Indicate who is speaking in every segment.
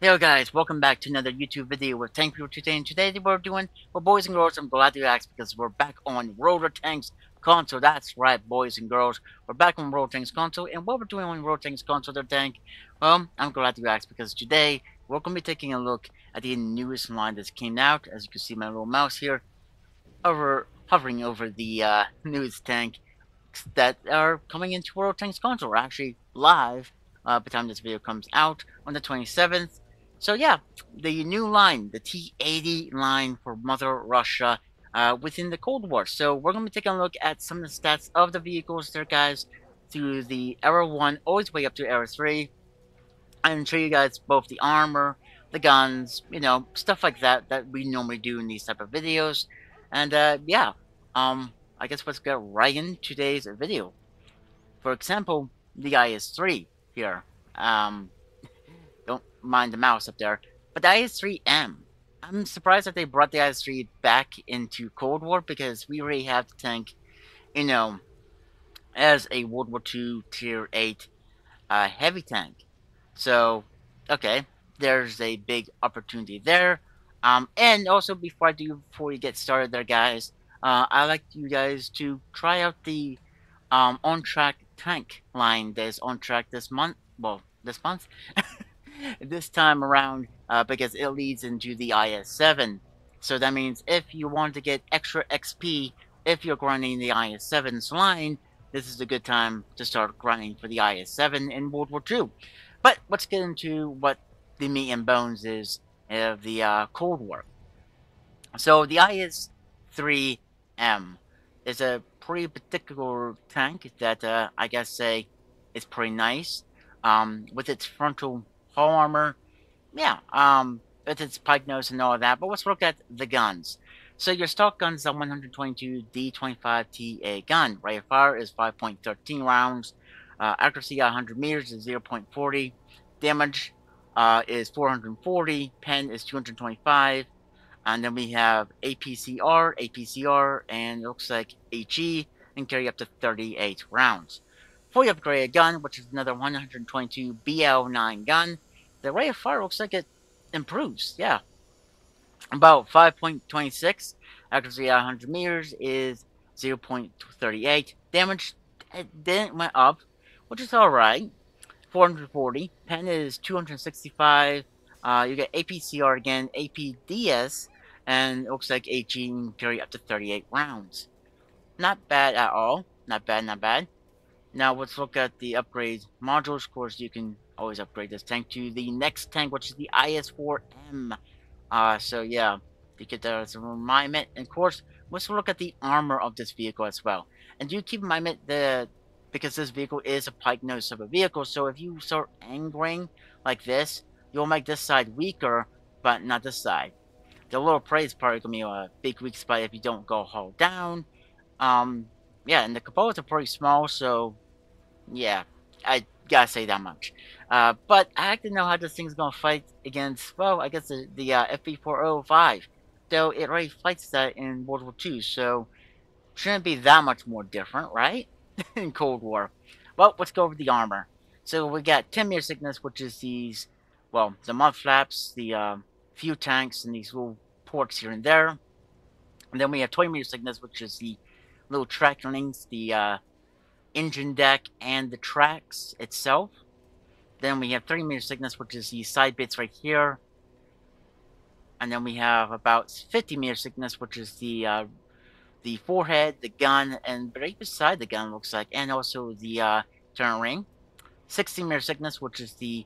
Speaker 1: Yo guys, welcome back to another YouTube video with Tank People today, and today we're doing, well, boys and girls, I'm glad you asked because we're back on Rotor Tanks console. That's right, boys and girls, we're back on Rotor Tanks console, and what we're doing on Rotor Tanks console there, Tank, well, I'm glad you asked because today we're going to be taking a look at the newest line that came out. As you can see my little mouse here, hovering over the newest tank that are coming into World Tanks console. We're actually live by the time this video comes out on the 27th. So yeah, the new line, the T-80 line for Mother Russia within the Cold War. So we're going to be taking a look at some of the stats of the vehicles there, guys, through the Era 1 all the way up to Era 3. And show you guys both the armor, the guns, stuff like that that we normally do in these type of videos. And yeah, I guess let's get right in today's video. For example, the IS-3 here. Don't mind the mouse up there. But the IS-3M, I'm surprised that they brought the IS-3 back into Cold War because we already have the tank, you know, as a World War II Tier 8 heavy tank. So, okay, there's a big opportunity there. And also, before we get started there, guys, I'd like you guys to try out the On Track tank line that is on track this month. Well, this month, this time around, because it leads into the IS-7. So that means if you want to get extra XP, if you're grinding the IS-7's line, this is a good time to start grinding for the IS-7 in World War II. But let's get into what the meat and bones is of the Cold War. So the IS-3M is a pretty particular tank that I guess say is pretty nice. With its frontal hull armor, yeah, with its pike nose and all of that. But let's look at the guns. So your stock gun is a 122 D25TA gun. Rate of fire is 5.13 rounds. Accuracy at 100 meters is 0.40. Damage is 440. Pen is 225. And then we have APCR, and it looks like HE, and carry up to 38 rounds. Fully upgraded gun, which is another 122 BL9 gun. The rate of fire looks like it improves, yeah. About 5.26. Accuracy at 100 meters is 0.38. Damage didn't went up, which is alright. 440. Pen is 265. You get APCR again, APDS, and it looks like HE can carry up to 38 rounds. Not bad at all. Not bad, not bad. Now let's look at the upgrade modules. Of course, you can always upgrade this tank to the next tank, which is the IS-4M. So yeah, to get that as a reminder. And of course, let's look at the armor of this vehicle as well. And do keep in mind that because this vehicle is a pike nose type of vehicle, so if you start angering like this, you'll make this side weaker, but not this side. The lower prey is probably gonna be a big weak spot if you don't go hull down. Yeah, and the components are pretty small, so yeah, I gotta say that much. But I like to know how this thing's gonna fight against, well, I guess the FV405. Though it already fights that in World War II, so shouldn't be that much more different, right? In Cold War. Well, let's go over the armor. So we got 10 meter thickness, which is these, well, the mud flaps, the few tanks, and these little ports here and there. And then we have 20 meter thickness, which is the little track links, the engine deck, and the tracks itself. Then we have 30 meter thickness, which is the side bits right here. And then we have about 50 meter thickness, which is the forehead, the gun, and right beside the gun looks like, and also the turn ring. 60 meter thickness, which is the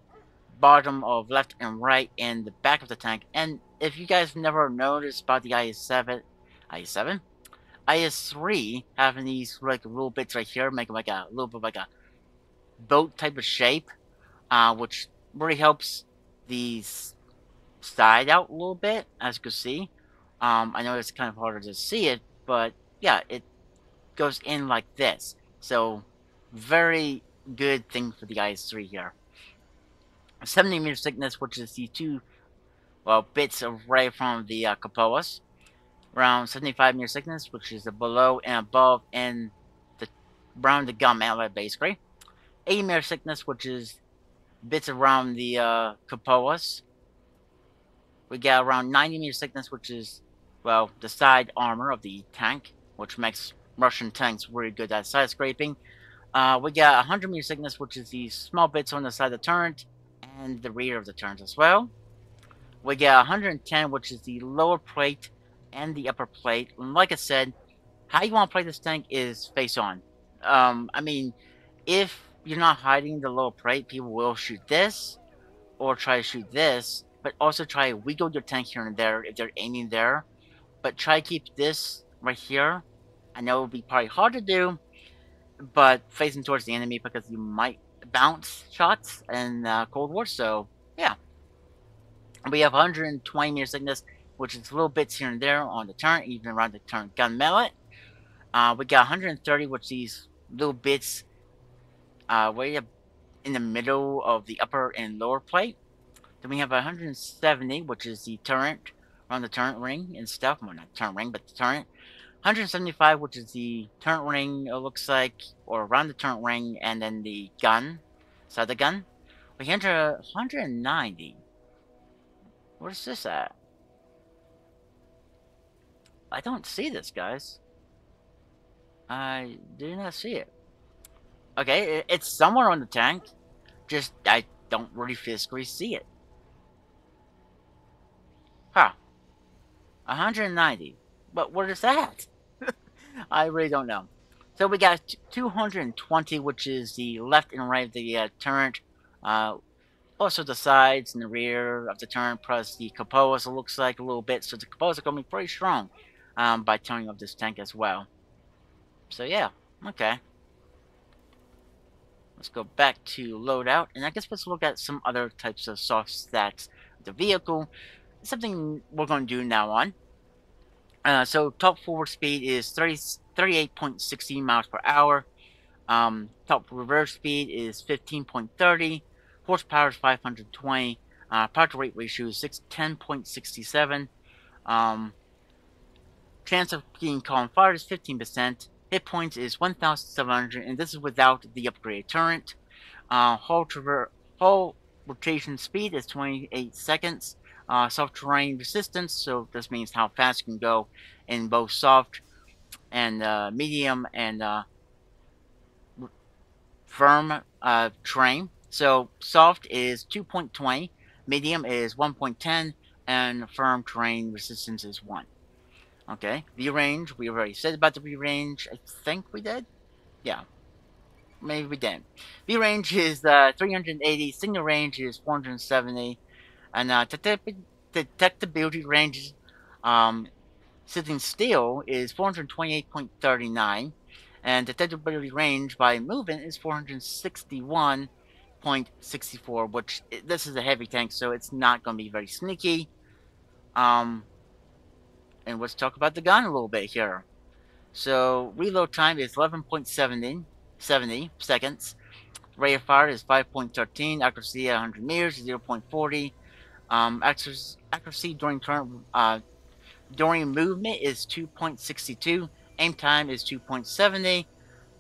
Speaker 1: bottom of left and right and the back of the tank. And if you guys never noticed about the IS-3 having these like little bits right here, making like a little bit like a boat type of shape, which really helps these side out a little bit, as you can see. I know it's kind of harder to see it, but yeah, it goes in like this. So, very good thing for the IS-3 here. 70 meter thickness, which is the two, well, bits of right from the cupolas. Around 75 meter thickness, which is the below and above and the around the gum outlet, basically. 80 meter thickness, which is bits around the cupolas. We got around 90 meter thickness, which is, well, the side armor of the tank, which makes Russian tanks really good at side scraping. We got 100 meter thickness, which is these small bits on the side of the turret and the rear of the turret as well. We got 110, which is the lower plate and the upper plate. And like I said, how you want to play this tank is face on. I mean, if you're not hiding the lower plate, people will shoot this or try to shoot this, but also try to wiggle your tank here and there if they're aiming there. But try to keep this right here. I know it'll be probably hard to do, but facing towards the enemy because you might bounce shots in Cold War. So yeah, we have 120 meter thickness, which is little bits here and there on the turret, even around the turret gun mallet. We got 130, which these little bits way up in the middle of the upper and lower plate. Then we have 170, which is the turret around the turret ring and stuff. Well, not turret ring, but the turret. 175, which is the turret ring, it looks like, or around the turret ring, and then the gun, side the gun. We enter 190. Where's this at? I don't see this, guys. I do not see it. Okay, it's somewhere on the tank. Just, I don't really physically see it. Huh. 190. But what is that? I really don't know. So we got 220, which is the left and right of the turret. Also the sides and the rear of the turret, plus the cupolas, it looks like a little bit. So the cupolas are going to be pretty strong by turning of this tank as well. So yeah, okay. Let's go back to loadout, and I guess let's look at some other types of soft stats of the vehicle. Something we're going to do now on. So top forward speed is 38.16 miles per hour. Top reverse speed is 15.30. Horsepower is 520. Power to weight ratio is 10.67. Chance of being caught on fire is 15%. Hit points is 1,700, and this is without the upgraded turret. Hull rotation speed is 28 seconds. Soft terrain resistance, so this means how fast you can go in both soft and medium and firm terrain. So soft is 2.20, medium is 1.10, and firm terrain resistance is 1. Okay, view range, we already said about the view range. I think we did? Yeah, maybe we didn't. View range is 380, signal range is 470, and detectability range, sitting still is 428.39, and detectability range by movement is 461.64, which, this is a heavy tank, so it's not going to be very sneaky. And let's talk about the gun a little bit here. So, reload time is 11.70 seconds. Rate of fire is 5.13. Accuracy at 100 meters, 0.40. Accuracy during movement is 2.62. Aim time is 2.70. Of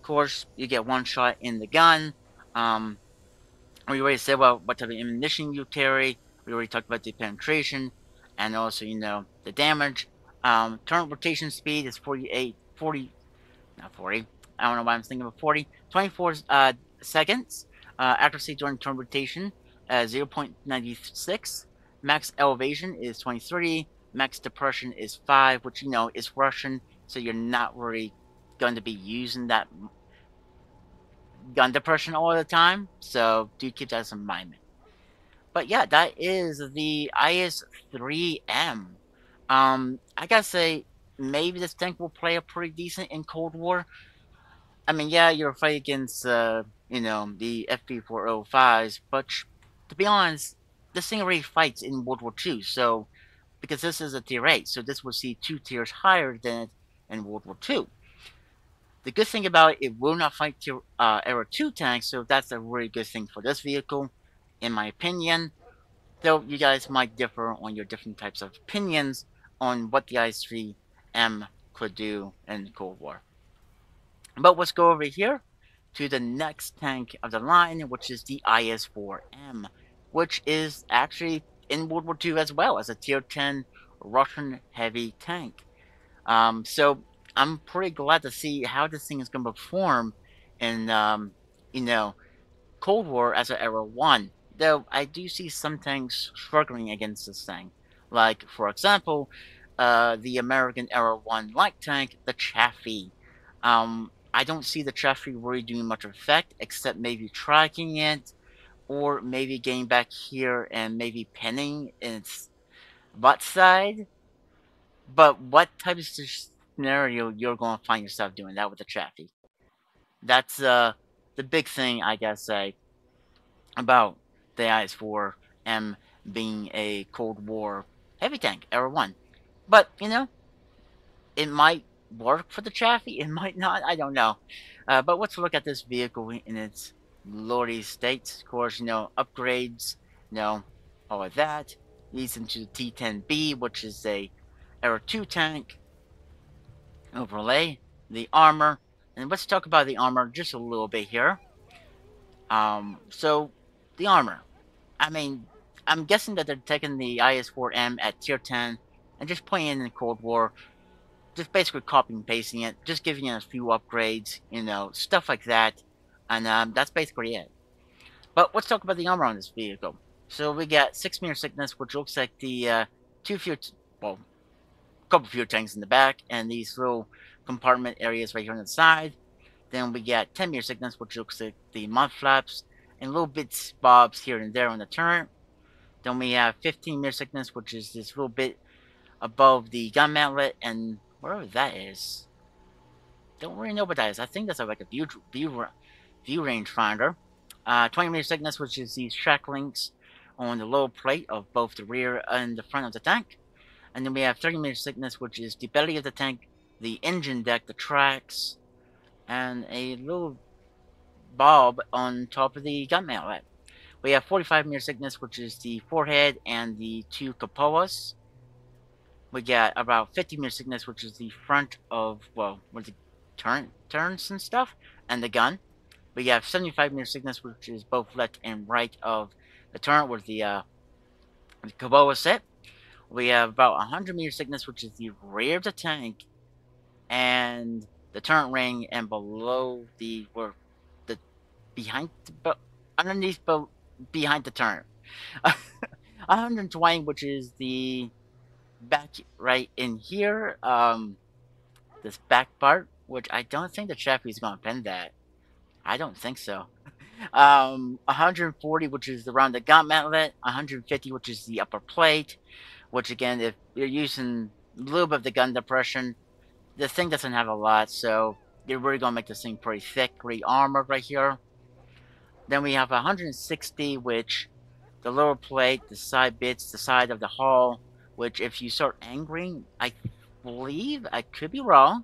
Speaker 1: course, you get one shot in the gun. We already said what type of ammunition you carry. We already talked about the penetration, and also, the damage. Turret rotation speed is 40, not 40. I don't know why I'm thinking of 40. 24 seconds. Accuracy during turret rotation, 0.96. Max elevation is 23. Max depression is 5, which, is Russian, so you're not really going to be using that gun depression all the time. So do keep that in mind. But yeah, that is the IS-3M. I gotta say, maybe this tank will play up pretty decent in Cold War. I mean, yeah, you're fighting against, the FP405s, but to be honest, this thing already fights in World War II, so, because this is a tier 8, so this will see 2 tiers higher than it in World War II. The good thing about it will not fight tier, Era 2 tanks, so that's a really good thing for this vehicle, in my opinion. Though you guys might differ on your different types of opinions on what the IS-3M could do in Cold War. But let's go over here to the next tank of the line, which is the IS-4M, which is actually in World War II as well as a Tier 10 Russian heavy tank. So I'm pretty glad to see how this thing is going to perform in, you know, Cold War as an Era 1. Though I do see some tanks struggling against this thing. Like, for example, the American Era 1 light tank, the Chaffee. I don't see the Chaffee really doing much effect, except maybe tracking it, or maybe getting back here and maybe pinning its butt side. But what type of scenario you're going to find yourself doing that with the Chaffee? That's the big thing, I guess, about the IS-4M being a Cold War heavy tank, Era 1. But, it might work for the Chaffee, it might not, I don't know. But let's look at this vehicle in its lordy state. Of course, upgrades, all of that. Leads into the T-10B, which is a Era 2 tank. Overlay, the armor. And let's talk about the armor just a little bit here. So, the armor. I mean, I'm guessing that they're taking the IS-4M at Tier 10 and just putting it in Cold War. Just basically copying and pasting it, just giving it a few upgrades, stuff like that. And that's basically it. But let's talk about the armor on this vehicle. So we got 6 meter thickness, which looks like the couple fuel tanks in the back, and these little compartment areas right here on the side. Then we got 10 meter thickness, which looks like the mud flaps, and little bits bobs here and there on the turret. Then we have 15 meter thickness, which is this little bit above the gun mantlet, and wherever that is. Don't really know what that is. I think that's like a view range finder. 20 meter thickness, which is these track links on the lower plate of both the rear and the front of the tank. And then we have 30 meter thickness, which is the belly of the tank, the engine deck, the tracks, and a little bob on top of the gun mantlet. We have 45 meter thickness, which is the forehead and the 2 cupolas. We got about 50 meter thickness, which is the front of, where the turns and stuff, and the gun. We have 75 meter thickness, which is both left and right of the turret, where the cupola sit. We have about 100 meter thickness, which is the rear of the tank, and the turret ring, and below underneath, behind the turret. 120, which is the back right in here, this back part, which I don't think the Chaffee is going to pin that. I don't think so. 140, which is around the gun mantlet. 150, which is the upper plate, which again, if you're using a little bit of the gun depression, the thing doesn't have a lot, so you're really going to make this thing pretty thick, pretty armored right here. Then we have 160, which the lower plate, the side bits, the side of the hull, which if you start angering, I believe, I could be wrong,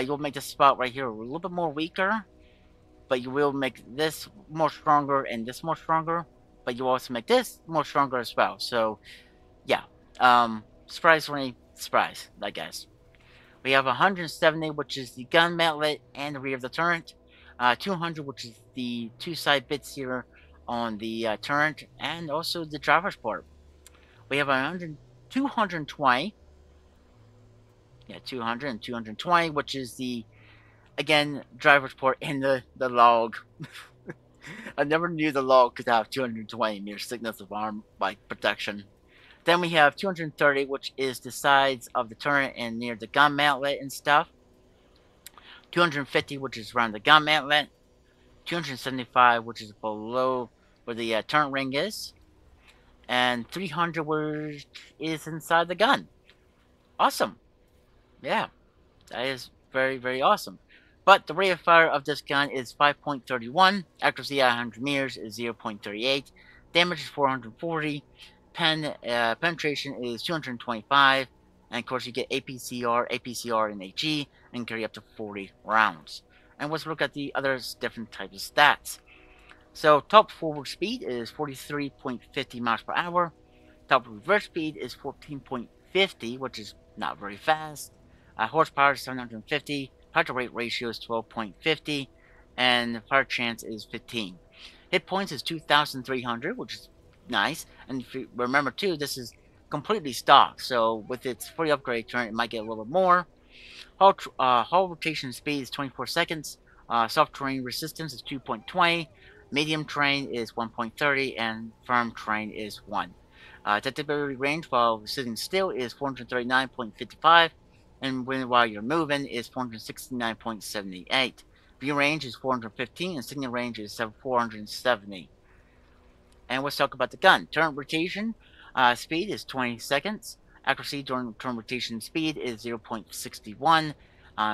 Speaker 1: you'll make this spot right here a little bit more weaker, but you will make this more stronger and this more stronger, but you also make this more stronger as well. So, yeah, surprise, I guess. We have 170, which is the gun mantlet and the rear of the turret. 200, which is the 2 side bits here on the turret, and also the driver's port. We have 220. Yeah, 200 and 220, which is the, again, driver's port in the log. I never knew the log could have 220 meters thickness of arm protection. Then we have 230, which is the sides of the turret and near the gun mantlet and stuff. 250, which is around the gun mantlet. 275, which is below where the turret ring is. And 300, which is inside the gun. Awesome. Yeah, that is very, very awesome. But the rate of fire of this gun is 5.31. Accuracy at 100 meters is 0.38. Damage is 440. Penetration is 225. And of course you get APCR, and AG, and carry up to 40 rounds. And let's look at the other different types of stats. So top forward speed is 43.50 miles per hour. Top reverse speed is 14.50, which is not very fast. Horsepower is 750. Power to weight ratio is 12.50, and fire chance is 15. Hit points is 2,300, which is nice. And if you remember too, this is completely stock. So with its free upgrade turn, it might get a little bit more. Hull rotation speed is 24 seconds. Soft terrain resistance is 2.20. Medium terrain is 1.30, and firm terrain is 1. Detectability range while sitting still is 439.55, and while you're moving is 469.78. View range is 415, and signal range is 470. And let's talk about the gun. Turn rotation speed is 20 seconds. Accuracy during turn rotation speed is 0.61.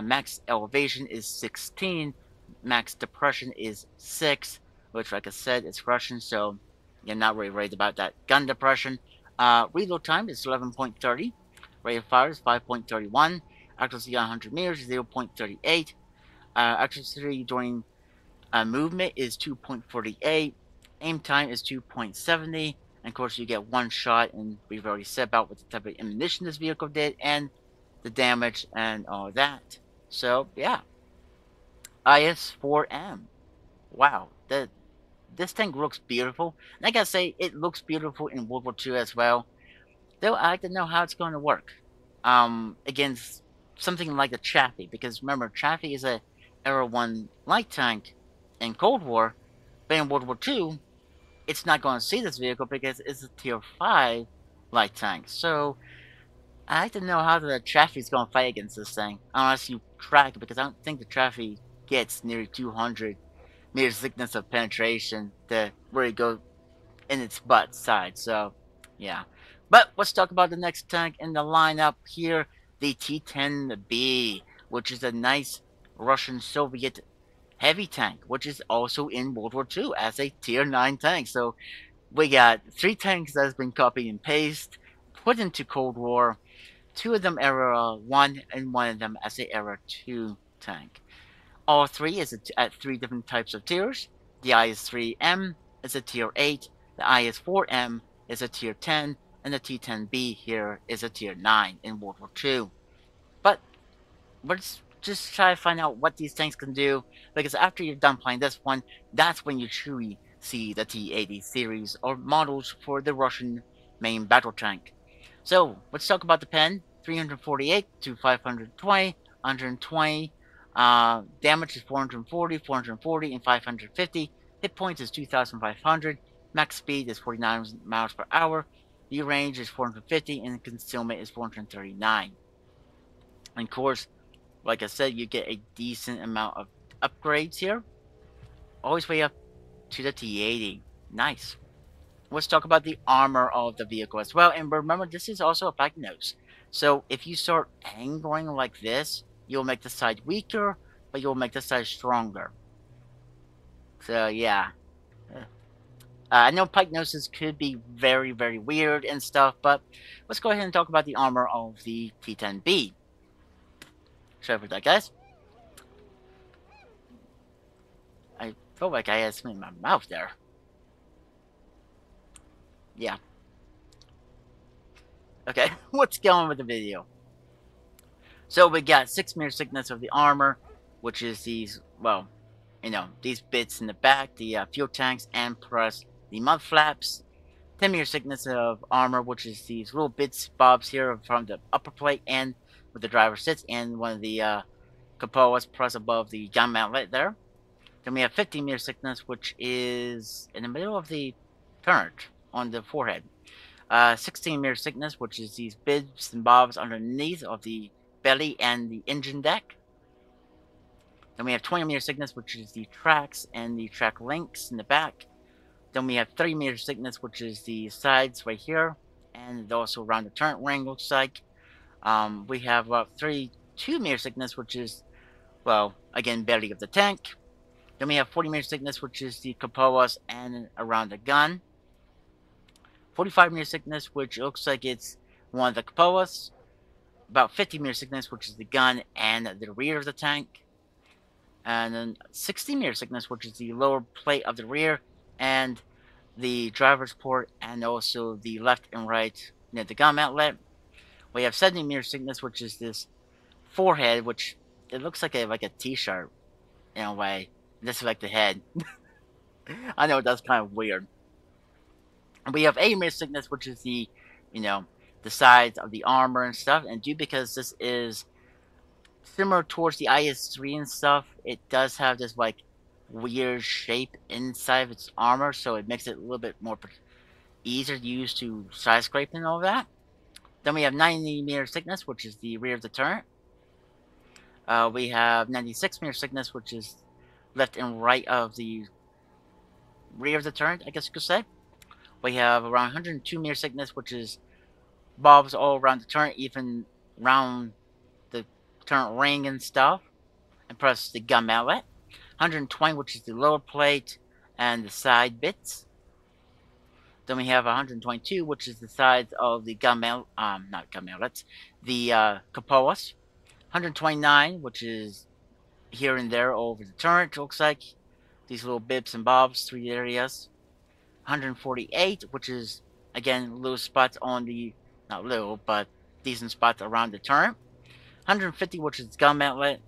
Speaker 1: Max elevation is 16. Max depression is 6, which, like I said, is Russian, so you're not really worried about that gun depression. Reload time is 11.30. Rate of fire is 5.31. Accuracy on 100 meters is 0.38. Accuracy during movement is 2.48. Aim time is 2.70. And of course, you get one shot, and we've already said about what the type of ammunition this vehicle did, and the damage, and all that. So, yeah. IS-4M. Wow. This tank looks beautiful. And I gotta say, it looks beautiful in World War II as well. Though I like to know how it's going to work. Against something like the Chaffee. Because remember, Chaffee is a Era 1 light tank in Cold War, but in World War II, it's not going to see this vehicle because it's a Tier 5 light tank. So, I like to know how the Chaffee is going to fight against this thing. Unless you track it, because I don't think the Chaffee gets nearly 200 meters thickness of penetration to really go in its butt side. So, yeah. But let's talk about the next tank in the lineup here, the T-10B, which is a nice Russian Soviet heavy tank, which is also in World War II as a Tier 9 tank. So we got 3 tanks that has been copied and pasted, put into Cold War, 2 of them Era 1, and 1 of them as a Era 2 tank. All 3 is at 3 different types of tiers. The IS-3M is a Tier 8, the IS-4M is a Tier 10, and the T-10B here is a Tier 9 in World War II. But let's just try to find out what these tanks can do, because after you're done playing this one, that's when you truly see the T-80 series or models for the Russian main battle tank. So let's talk about the pen. 348 to 520, 120. Damage is 440, 440, and 550. Hit points is 2,500. Max speed is 49 miles per hour. View range is 450, and concealment is 439. And of course, like I said, you get a decent amount of upgrades here. Always way up to the T-80. Nice. Let's talk about the armor of the vehicle as well. And remember, this is also a pike nose. So if you start angling like this, you'll make the side weaker, but you'll make the side stronger. So yeah. I know pike noses could be very, very weird and stuff, but let's go ahead and talk about the armor of the T-10B. Sorry for that, guys. I feel like I had something in my mouth there. Yeah. Okay, let's go on with the video. So we got 6 meter thickness of the armor, which is these, well, you know, these bits in the back, the fuel tanks, and plus the mud flaps. 10 meter thickness of armor, which is these little bits, bobs here from the upper plate and where the driver sits, and one of the cupolas plus above the gun mount there. Then we have 15 meter thickness, which is in the middle of the turret on the forehead. 16 meter thickness, which is these bits and bobs underneath of the belly and the engine deck. Then we have 20 meter thickness, which is the tracks and the track links in the back. Then we have 30 meter thickness, which is the sides right here, and also around the turret ring looks like. We have about 32 meter thickness, which is, well, again, belly of the tank. Then we have 40 meter thickness, which is the cupolas and around the gun. 45 meter thickness, which looks like it's one of the cupolas. About 50 meter thickness, which is the gun and the rear of the tank. And then 60 meter thickness, which is the lower plate of the rear and the driver's port, and also the left and right near the gun outlet. We have 70 meter thickness, which is this forehead, which it looks like a t-shirt in a way. This is like the head. I know that's kind of weird. We have 8 sickness, which is you know, the sides of the armor and stuff. And due because this is similar towards the IS-3 and stuff, it does have this like weird shape inside of its armor, so it makes it a little bit more easier to use to side scrape and all that. Then we have 90 meter thickness, which is the rear of the turret. We have 96 meter thickness, which is left and right of the rear of the turret, I guess you could say. We have around 102 meter thickness, which is bulbs all around the turret, even around the turret ring and stuff, and plus the gun mallet. 120, which is the lower plate and the side bits. Then we have 122, which is the sides of the not gun mallets, the cupolas. 129, which is here and there all over the turret, looks like. These little bits and bobs, 3 areas. 148, which is, again, little spots on the, not little, but decent spots around the turret. 150, which is gun mantlet.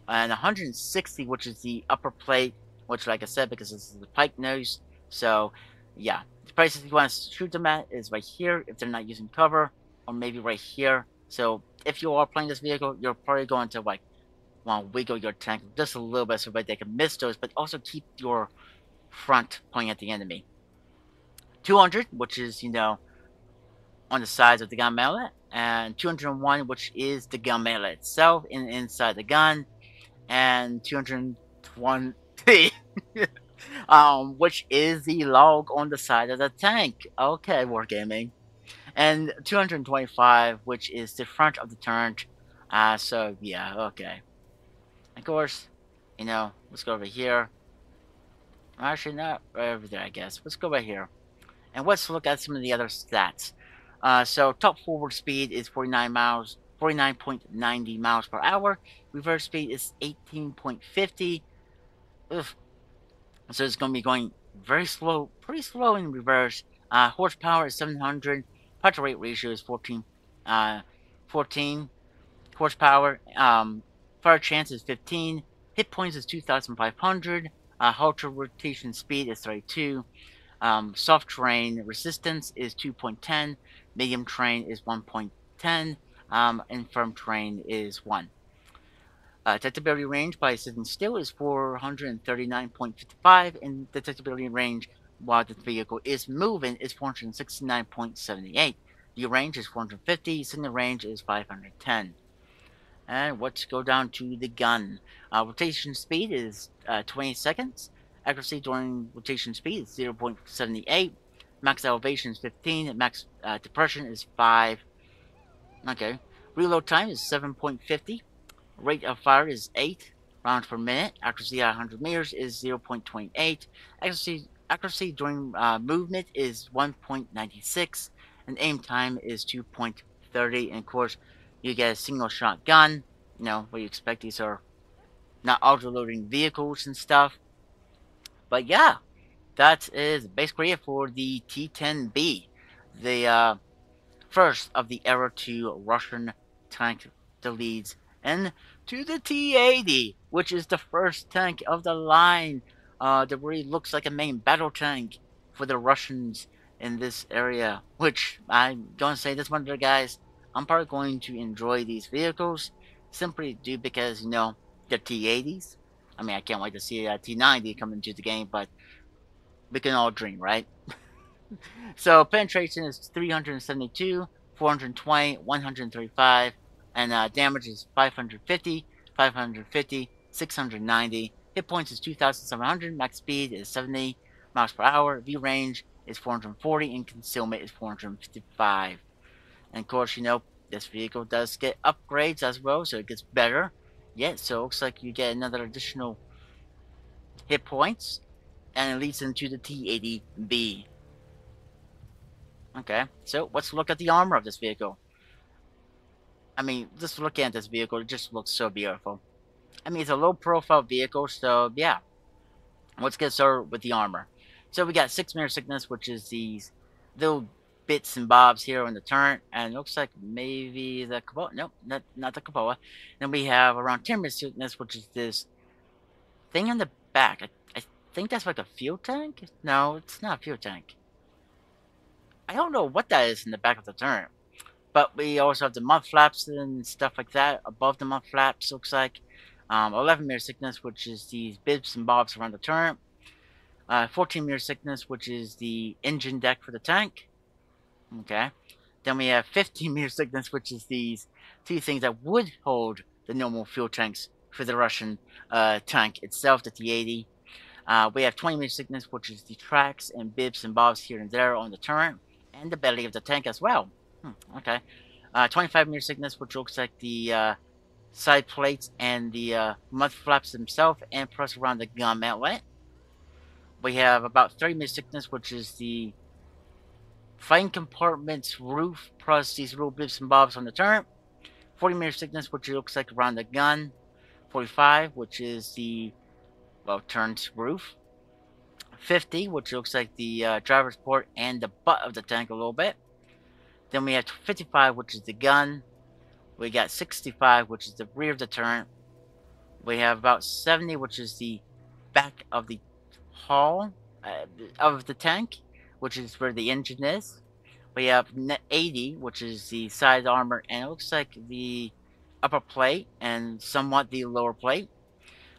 Speaker 1: And 160, which is the upper plate, which, like I said, because this is the pike nose. So, yeah. The places you want to shoot them at is right here, if they're not using cover, or maybe right here. So, if you are playing this vehicle, you're probably going to, like, want to wiggle your tank just a little bit so that they can miss those, but also keep your front pointing at the enemy. 200, which is, on the sides of the gun mallet, and 201, which is the gun mallet itself inside the gun, and 220, which is the log on the side of the tank. Okay, Wargaming. And 225, which is the front of the turret. So yeah, okay. Of course, let's go over here. Actually, not right over there, I guess. Let's go right here. And let's look at some of the other stats. So top forward speed is 49.90 miles per hour. Reverse speed is 18.50. Oof. So it's going to be going very slow, pretty slow in reverse. Horsepower is 700. Part to rate ratio is 14 horsepower. Fire chance is 15. Hit points is 2,500. Halter rotation speed is 32. Soft terrain resistance is 2.10. Medium terrain is 1.10. And firm terrain is 1. Detectability range by sitting still is 439.55, and detectability range while the vehicle is moving is 469.78. View range is 450, signal range is 510. And let's go down to the gun. Rotation speed is 20 seconds. Accuracy during rotation speed is 0.78. Max elevation is 15. Max depression is 5. Okay. Reload time is 7.50. Rate of fire is 8 rounds per minute. Accuracy at 100 meters is 0.28. Accuracy during movement is 1.96. And aim time is 2.30. And of course, you get a single shot gun. What you expect. These are not auto-loading vehicles and stuff. But yeah, that is basically it for the T-10B. The first of the Era 2 Russian tank that leads into the T-80, which is the first tank of the line that really looks like a main battle tank for the Russians in this area. Which, I'm going to say this one to the guys, I'm probably going to enjoy these vehicles simply due because, they're T-80s. I mean, I can't wait to see a T-90 come into the game, but we can all dream, right? So penetration is 372, 420, 135, and damage is 550, 550, 690. Hit points is 2,700. Max speed is 70 miles per hour. View range is 440, and concealment is 455. And of course, this vehicle does get upgrades as well, so it gets better. Yeah, so it looks like you get another additional hit points, and it leads into the T-80B. Okay, so let's look at the armor of this vehicle. I mean, just looking at this vehicle, it just looks so beautiful. I mean, it's a low-profile vehicle, so yeah. Let's get started with the armor. So we got 6-meter thickness, which is these little bits and bobs here on the turret, and it looks like maybe the Cupola. Nope, not the Cupola. Then we have around 10-meter thickness, which is this thing on the back. I think that's like a fuel tank? No, it's not a fuel tank. I don't know what that is in the back of the turret. But we also have the mud flaps and stuff like that above the mud flaps, looks like. 11 meter thickness, which is these bibs and bobs around the turret. 14 meter thickness, which is the engine deck for the tank. Okay. Then we have 15 meter thickness, which is these two things that would hold the normal fuel tanks for the Russian tank itself, the T-80. We have 20 meter thickness, which is the tracks and bibs and bobs here and there on the turret, and the belly of the tank as well. Okay. 25 meter thickness, which looks like the side plates and the mud flaps themselves, and plus around the gun mantlet. We have about 30 meter thickness, which is the fighting compartment's roof, plus these little bits and bobs on the turret. 40 meter thickness, which looks like around the gun. 45, which is the, well, turned roof. 50, which looks like the driver's port and the butt of the tank a little bit. Then we have 55, which is the gun. We got 65, which is the rear of the turret. We have about 70, which is the back of the hull of the tank, which is where the engine is. We have 80, which is the side armor, and it looks like the upper plate and somewhat the lower plate.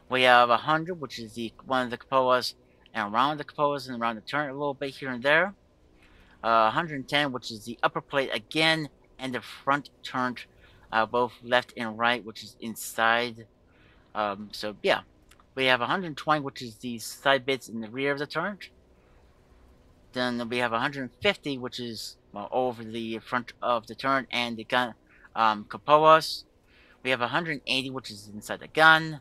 Speaker 1: We have 100, which is the one of the cupolas, and around the cupolas and around the turret a little bit here and there. 110, which is the upper plate again, and the front turned both left and right, which is inside. So yeah, we have 120, which is the side bits in the rear of the turret. Then we have 150, which is, well, over the front of the turret and the gun cupolas. We have 180, which is inside the gun.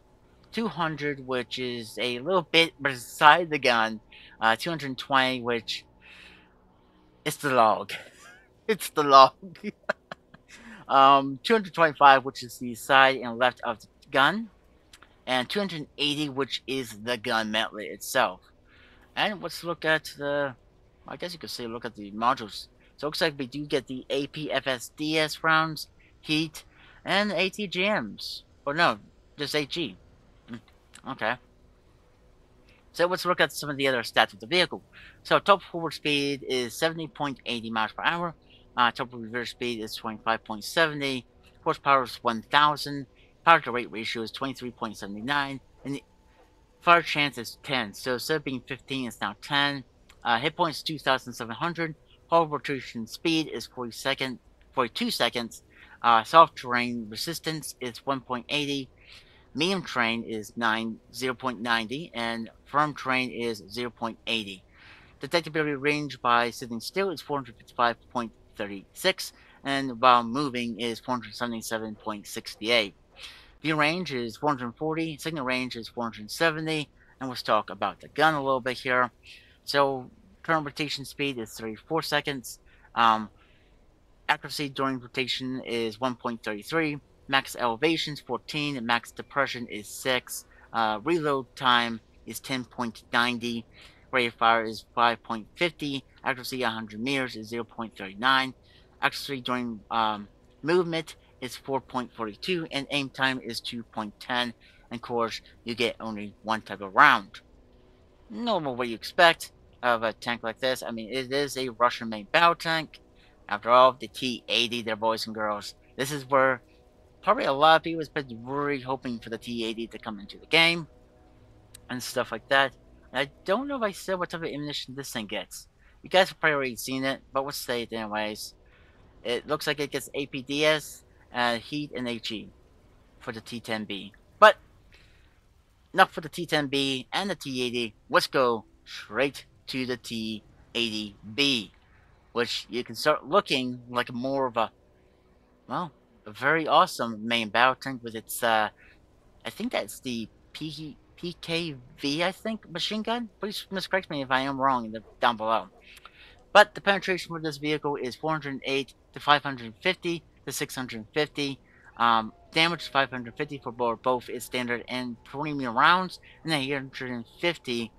Speaker 1: 200, which is a little bit beside the gun. 220, which is the log. It's the log. 225, which is the side and left of the gun. And 280, which is the gun mantlet itself. And let's look at the, I guess you could say look at the modules. So it looks like we do get the APFSDS rounds, heat, and ATGMs. Or no, just HE. Okay. So let's look at some of the other stats of the vehicle. So top forward speed is 70.80 miles per hour. Top reverse speed is 25.70. Horsepower is 1,000. Power to weight ratio is 23.79. And the fire chance is 10. So instead of being 15, it's now 10. Hit points 2,700. Hull rotation speed is 42 seconds. Soft terrain resistance is 1.80. Medium terrain is 0.90, and firm terrain is 0.80. Detectability range by sitting still is 455.36, and while moving is 477.68. View range is 440, signal range is 470, and let's talk about the gun a little bit here. So, current rotation speed is 34 seconds. Accuracy during rotation is 1.33. Max elevation is 14. Max depression is 6. Reload time is 10.90. Rate of fire is 5.50. Accuracy 100 meters is 0.39. Accuracy during movement is 4.42. And aim time is 2.10. And of course, you get only one type of round. Normal what you expect of a tank like this. I mean, it is a Russian-made battle tank. After all, the T-80, there, boys and girls. This is where probably a lot of people have been really hoping for the T-80 to come into the game and stuff like that. And I don't know if I said what type of ammunition this thing gets. You guys have probably already seen it, but we'll say it anyways. It looks like it gets APDS, heat, and HE for the T-10B. But enough for the T-10B and the T-80. Let's go straight to the T-80B, which you can start looking like more of a, well, a very awesome main battle tank with its, I think that's the PKV, I think, machine gun? Please miscorrect me if I am wrong down below. But the penetration for this vehicle is 408 to 550 to 650. Damage 550 for both its standard and premium rounds, and then 850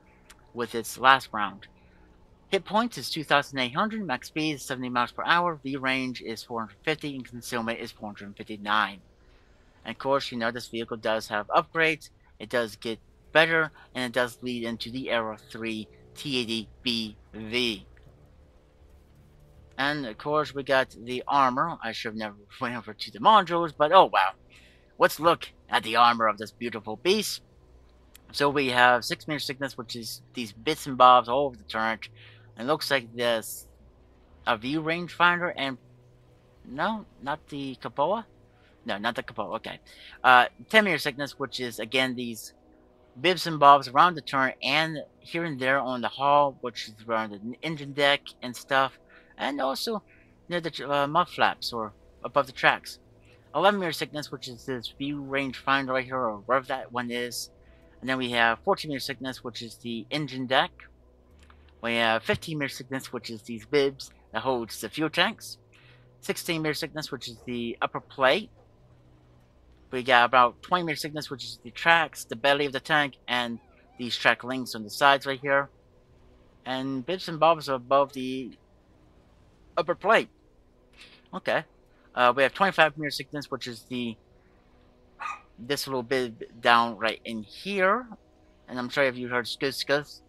Speaker 1: with its last round. Hit points is 2,800, max speed is 70 miles per hour, V range is 450, and concealment is 459. And of course, you know, this vehicle does have upgrades, it does get better, and it does lead into the Aero 3 T-80BV. And of course, we got the armor. I should have never went over to the modules, but oh wow. Let's look at the armor of this beautiful beast. So we have 6-meter sickness, which is these bits and bobs all over the turret. And it looks like this a view rangefinder and no, not the Capoa. No, not the Capoa. Okay, 10-meter sickness, which is again these bibs and bobs around the turret and here and there on the hull, which is around the engine deck and stuff, and also near the mud flaps or above the tracks. 11-meter sickness, which is this view range finder right here, or wherever that one is. And then we have 14-meter sickness, which is the engine deck. We have 15-meter sickness, which is these bibs that holds the fuel tanks. 16-meter sickness, which is the upper plate. We got about 20-meter sickness, which is the tracks, the belly of the tank, and these track links on the sides right here. And bibs and bobs are above the upper plate. Okay. We have 25-meter sickness, which is this little bit down right in here. And I'm sorry if you heard skus,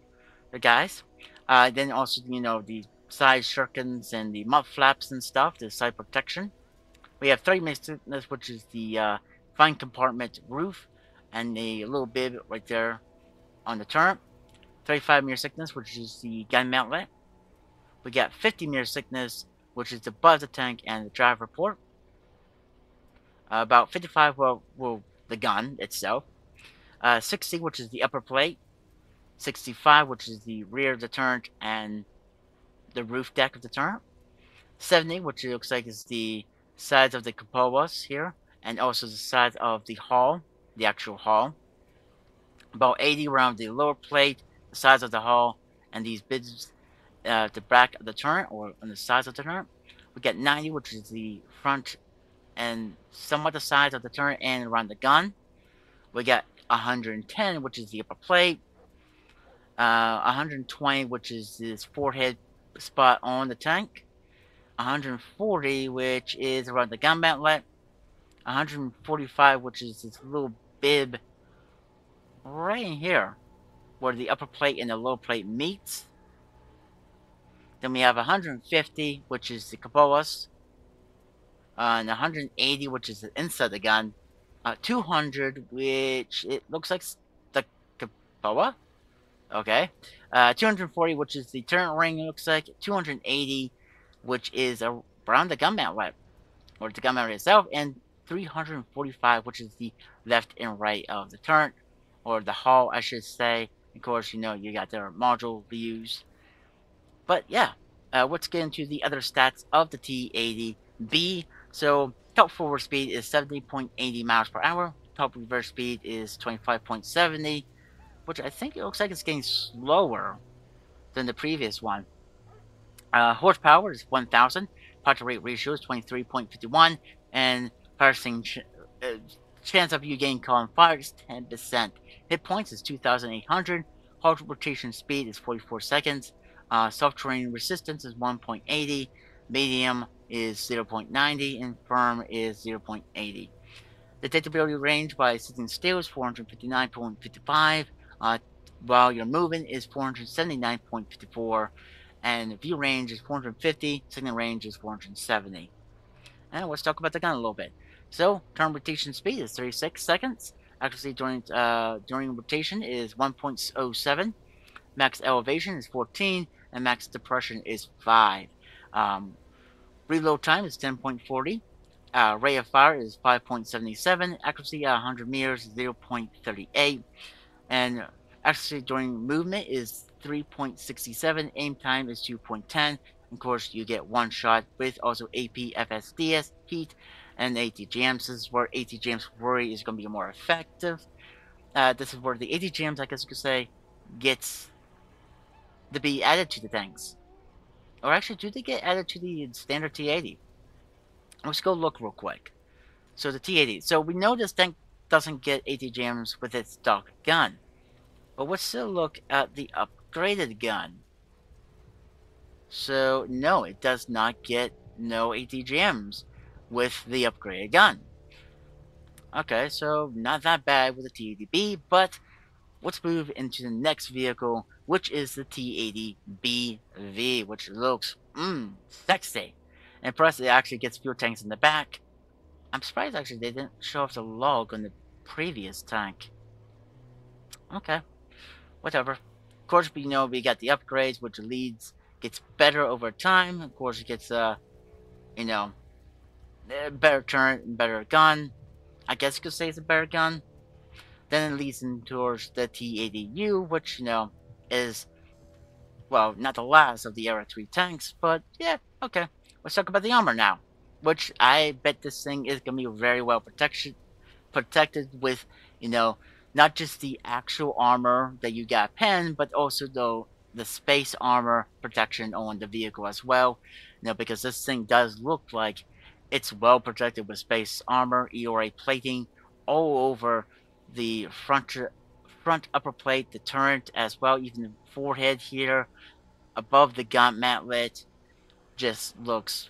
Speaker 1: the guys. Then also, the side shirkins and the mud flaps and stuff, the side protection. We have 30-meter sickness, which is the fine compartment roof and a little bib right there on the turret. 35-meter sickness, which is the gun mountlet. We got 50-meter sickness, which is above the tank and the driver port. About 55, well, the gun itself. 60, which is the upper plate. 65, which is the rear of the turret and the roof deck of the turret. 70, which it looks like is the sides of the cupolas here, and also the sides of the hull, the actual hull. About 80 around the lower plate, the sides of the hull, and these bits at the back of the turret, or on the sides of the turret. We get 90, which is the front and somewhat the sides of the turret and around the gun. We got 110, which is the upper plate. 120, which is this forehead spot on the tank. 140, which is around the gun mountlet. 145, which is this little bib right in here, where the upper plate and the lower plate meets. Then we have 150, which is the cupolas. And 180, which is the inside of the gun. 200, which it looks like the cupola. Okay. 240, which is the turret ring, it looks like. 280, which is around the gun mountlet, or the gun mountlet itself. And 345, which is the left and right of the turret, or the hull, I should say. Of course, you got their module views. But yeah, let's get into the other stats of the T-80B. So, top forward speed is 70.80 miles per hour. Top reverse speed is 25.70, which I think it looks like it's getting slower than the previous one. Horsepower is 1,000. Power-to-rate ratio is 23.51, and passing chance of you getting caught on fire is 10%. Hit points is 2,800. Hull rotation speed is 44 seconds. Soft terrain resistance is 1.80. Medium is 0.90, and firm is 0.80. Detectability range by sitting still is 459.55. While you're moving is 479.54. And view range is 450. Signal range is 470. And let's talk about the gun a little bit. So, turn rotation speed is 36 seconds. Accuracy during rotation is 1.07. Max elevation is 14. And max depression is 5. Reload time is 10.40. Rate of fire is 5.77. Accuracy at 100 meters is 0.38. And accuracy during movement is 3.67. Aim time is 2.10. Of course, you get one shot with also AP, FSDS, heat, and ATGMs. This is where ATGMs worry is going to be more effective. This is where the ATGMs, I guess you could say, gets to be added to the tanks. Or actually, do they get added to the standard T-80? Let's go look real quick. So the T-80. So we know this tank doesn't get ATGMs with its stock gun. But let's still look at the upgraded gun. So, no, it does not get no ATGMs with the upgraded gun. Okay, so not that bad with the T-80B, but let's move into the next vehicle, which is the T-80BV, which looks, sexy. And plus, it actually gets fuel tanks in the back. I'm surprised, actually, they didn't show off the log on the previous tank. Okay, whatever. Of course, we got the upgrades, which gets better over time. Of course, it gets, you know, better turret, better gun. I guess you could say it's a better gun. Then it leads in towards the T-80U, which, is, well, not the last of the Era 3 tanks, but yeah, okay. Let's talk about the armor now, which I bet this thing is going to be very well protected with, you know, not just the actual armor that you got pinned, but also the space armor protection on the vehicle as well. Because this thing does look like it's well protected with space armor, ERA plating all over the front upper plate, the turret as well, even the forehead here, above the gun mantlet, just looks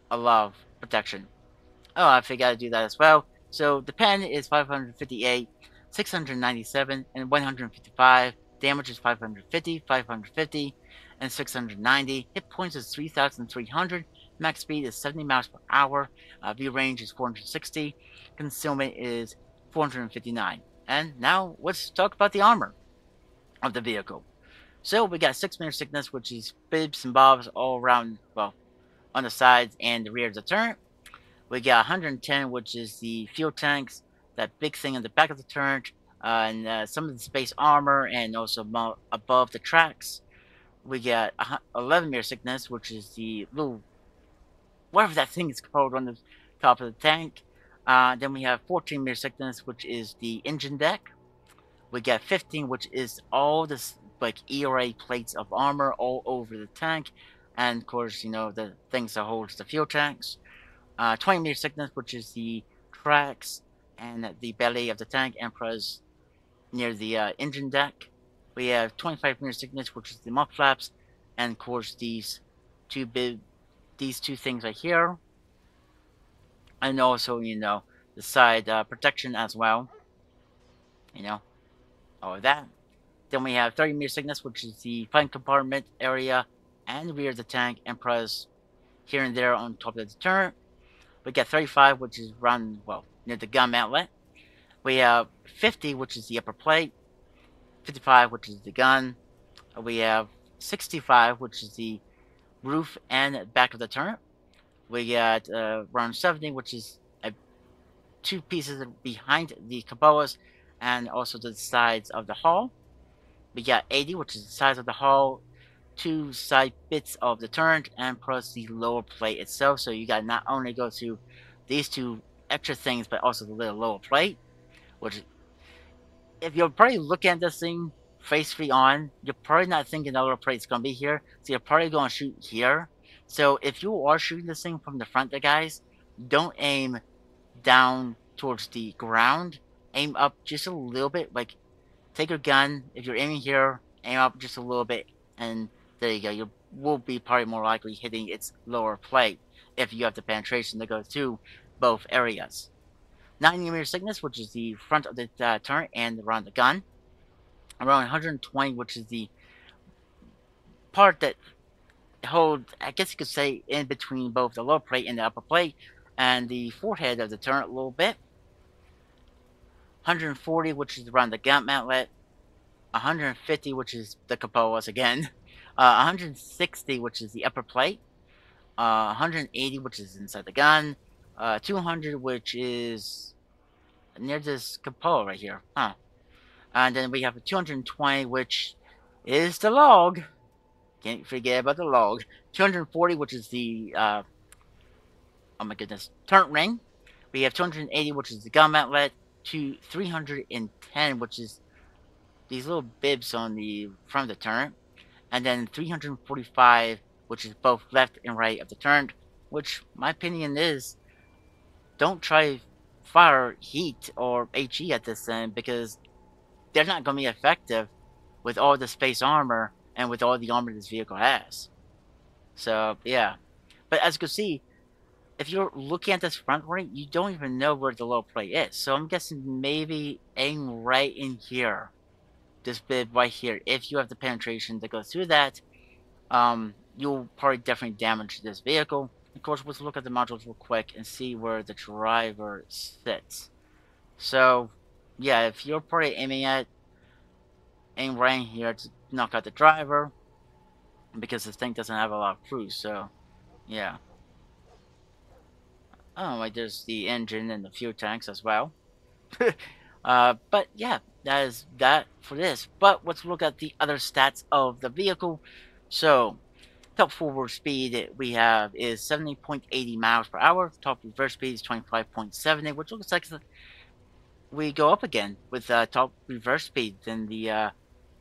Speaker 1: a lot of protection. Oh, I forgot to do that as well. So the pen is 558, 697, and 155. Damage is 550, 550, and 690. Hit points is 3,300. Max speed is 70 miles per hour. View range is 460. Concealment is 459. And now let's talk about the armor of the vehicle. So we got 6 meter thickness, which is bibs and bobs all around, well, on the sides and the rear of the turret. We got 110, which is the fuel tanks, that big thing on the back of the turret, and some of the space armor, and also above the tracks. We got 11 meter thickness, which is the little, whatever that thing is called on the top of the tank. Then we have 14 meter thickness, which is the engine deck. We got 15, which is all this like ERA plates of armor all over the tank, and of course, the things that holds the fuel tanks. 20 meter thickness, which is the tracks and the belly of the tank, and plus near the engine deck. We have 25 meter thickness, which is the mud flaps, and of course these two things right here, and also the side protection as well. All of that. Then we have 30 meter thickness, which is the front compartment area and the rear of the tank, and plus here and there on top of the turret. We got 35, which is around, well, near the gun mantlet. We have 50, which is the upper plate. 55, which is the gun. We have 65, which is the roof and back of the turret. We got around 70, which is two pieces behind the cupolas and also the sides of the hull. We got 80, which is the size of the hull, two side bits of the turret, and plus the lower plate itself. So you got not only go to these two extra things, but also the little lower plate, which, if you're probably looking at this thing face free on, you're probably not thinking the lower plate is going to be here. So you're probably going to shoot here. So if you are shooting this thing from the front, guys, don't aim down towards the ground. Aim up just a little bit. Like, take your gun. If you're aiming here, aim up just a little bit, and there you go. You will be probably more likely hitting its lower plate if you have the penetration to go through both areas. 90mm thickness, which is the front of the turret and around the gun. Around 120, which is the part that holds, I guess you could say, in between both the lower plate and the upper plate, and the forehead of the turret a little bit. 140, which is around the gun mantlet. 150, which is the cupolas again. 160, which is the upper plate. 180, which is inside the gun. 200, which is near this cupola right here. And then we have a 220, which is the log. Can't forget about the log. 240, which is the, oh my goodness, turret ring. We have 280, which is the gun mantlet. 310, which is these little bibs on the front of the turret. And then 345, which is both left and right of the turret. Which, my opinion is, don't try fire heat or HE at this thing, because they're not going to be effective with all the space armor and with all the armor this vehicle has. So, yeah. But as you can see, if you're looking at this front right, you don't even know where the low plate is. So I'm guessing maybe aim right in here. this bit right here, if you have the penetration that goes through that, you'll probably definitely damage this vehicle. Of course, let's look at the modules real quick and see where the driver sits. So, yeah, if you're probably aim right here to knock out the driver, because this thing doesn't have a lot of cruise, so, yeah. Oh, like there's the engine and the fuel tanks as well. But yeah, that is that for this. But let's look at the other stats of the vehicle. So, top forward speed we have is 70.80 miles per hour. Top reverse speed is 25.70, which looks like we go up again with top reverse speed than the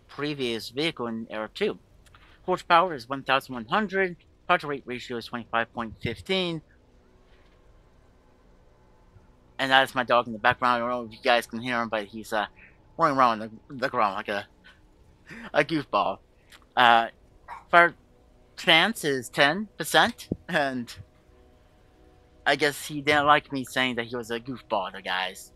Speaker 1: previous vehicle in Era 2. Horsepower is 1,100. Power to weight ratio is 25.15. And that is my dog in the background. I don't know if you guys can hear him, but he's running around the ground like a goofball. Fire chance is 10%, and I guess he didn't like me saying that he was a goofball, the guys.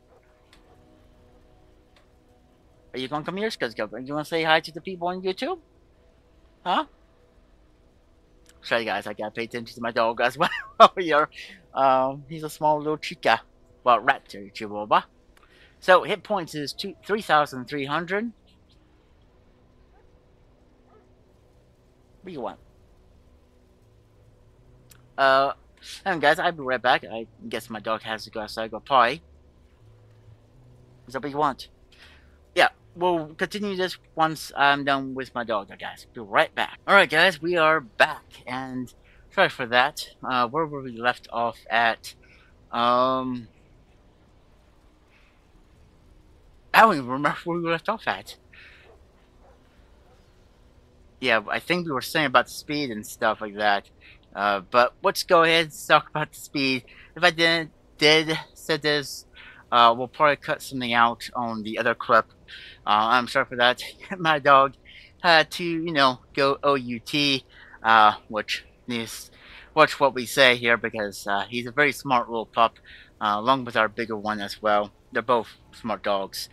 Speaker 1: Are you gonna come here, Scuzzgub? You wanna say hi to the people on YouTube? Huh? Sorry guys, I gotta pay attention to my dog as well here. He's a small little chica. Well, rat chihuahua. So, hit points is 3,300. What do you want? And guys, I'll be right back. I guess my dog has to go outside, go potty. Is that what you want? Yeah, we'll continue this once I'm done with my dog, guys. Be right back. Alright, guys, we are back, and sorry for that. Where were we left off at? I don't even remember where we left off at. Yeah, I think we were saying about the speed and stuff like that. But let's go ahead and talk about the speed. If I did say this, we'll probably cut something out on the other clip. I'm sorry for that. My dog had to, you know, go OUT, which is what we say here because he's a very smart little pup, along with our bigger one as well. They're both smart dogs.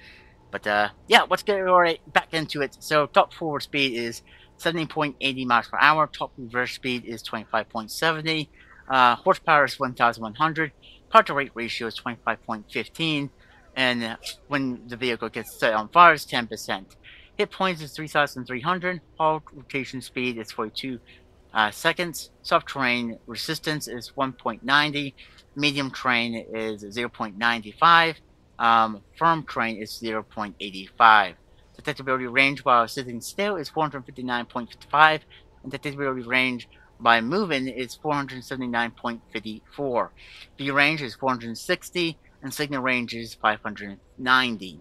Speaker 1: But yeah, let's get right back into it. So top forward speed is 70.80 miles per hour. Top reverse speed is 25.70. Horsepower is 1,100. Power to weight ratio is 25.15. And when the vehicle gets set on fire, it's 10%. Hit points is 3,300. All rotation speed is 42 seconds. Soft terrain resistance is 1.90. Medium terrain is 0.95. Firm terrain is 0.85. Detectability range while sitting still is 459.55, and detectability range by moving is 479.54. View range is 460, and signal range is 590.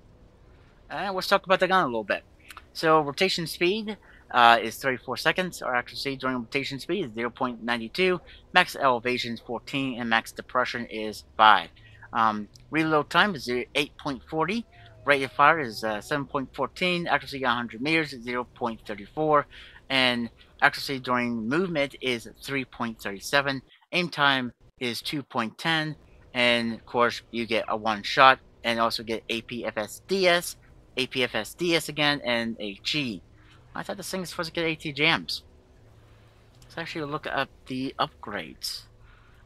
Speaker 1: And let's talk about the gun a little bit. So rotation speed is 34 seconds. Our accuracy during rotation speed is 0.92. Max elevation is 14, and max depression is 5. Reload time is 8.40. Rate of fire is 7.14. Accuracy 100 meters is 0.34. And accuracy during movement is 3.37. Aim time is 2.10. And of course, you get a one shot and also get APFSDS, APFSDS again, and HE. I thought this thing is supposed to get ATGMs. Let's actually look up the upgrades.